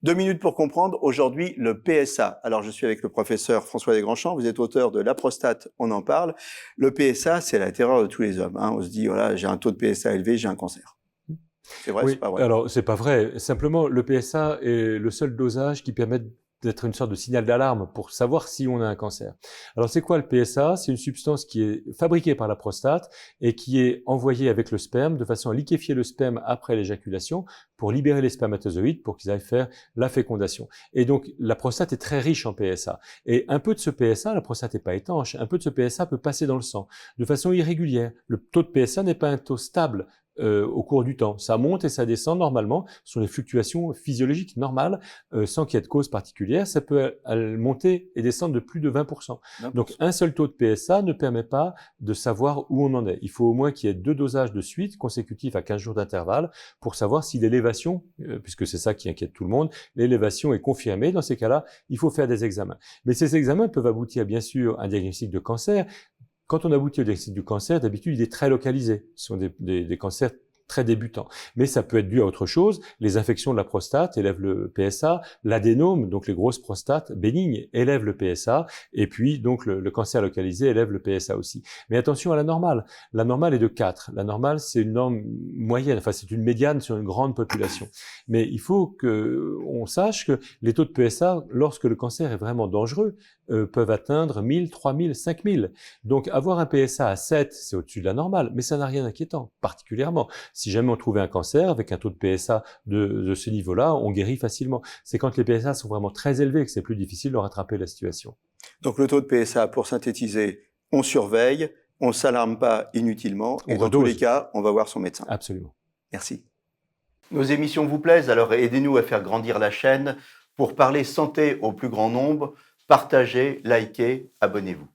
2 minutes pour comprendre, aujourd'hui, le PSA. Alors, je suis avec le professeur François Desgrandchamps, vous êtes auteur de La prostate, on en parle. Le PSA, c'est la terreur de tous les hommes. On se dit, voilà, j'ai un taux de PSA élevé, j'ai un cancer. C'est vrai, c'est Oui, pas vrai? alors c'est pas vrai. Simplement, le PSA est le seul dosage qui permet d'être une sorte de signal d'alarme pour savoir si on a un cancer. Alors c'est quoi le PSA? C'est une substance qui est fabriquée par la prostate et qui est envoyée avec le sperme de façon à liquéfier le sperme après l'éjaculation pour libérer les spermatozoïdes pour qu'ils aillent faire la fécondation. Et donc la prostate est très riche en PSA. Et un peu de ce PSA, la prostate n'est pas étanche, un peu de ce PSA peut passer dans le sang de façon irrégulière. Le taux de PSA n'est pas un taux stable au cours du temps. Ça monte et ça descend normalement, ce sont des fluctuations physiologiques normales, sans qu'il y ait de cause particulière. Ça peut monter et descendre de plus de 20%. Donc un seul taux de PSA ne permet pas de savoir où on en est. Il faut au moins qu'il y ait 2 dosages de suite, consécutifs à 15 jours d'intervalle, pour savoir si l'élévation, puisque c'est ça qui inquiète tout le monde, l'élévation est confirmée. Dans ces cas-là, il faut faire des examens. Mais ces examens peuvent aboutir bien sûr à un diagnostic de cancer. Quand on aboutit au diagnostic du cancer, d'habitude, il est très localisé. Ce sont des cancers très débutants. Mais ça peut être dû à autre chose. Les infections de la prostate élèvent le PSA. L'adénome, donc les grosses prostates bénignes, élèvent le PSA. Et puis, donc, le cancer localisé élève le PSA aussi. Mais attention à la normale. La normale est de 4. La normale, c'est une norme moyenne. Enfin, c'est une médiane sur une grande population. Mais il faut qu'on sache que les taux de PSA, lorsque le cancer est vraiment dangereux, peuvent atteindre 1000, 3000, 5000. Donc, avoir un PSA à 7, c'est au-dessus de la normale, mais ça n'a rien d'inquiétant, particulièrement. Si jamais on trouvait un cancer avec un taux de PSA de ce niveau-là, on guérit facilement. C'est quand les PSA sont vraiment très élevés que c'est plus difficile de rattraper la situation. Donc, le taux de PSA, pour synthétiser, on surveille, on ne s'alarme pas inutilement, et dans tous les cas, on va voir son médecin. Absolument. Merci. Nos émissions vous plaisent, alors aidez-nous à faire grandir la chaîne. Pour parler santé au plus grand nombre, partagez, likez, abonnez-vous.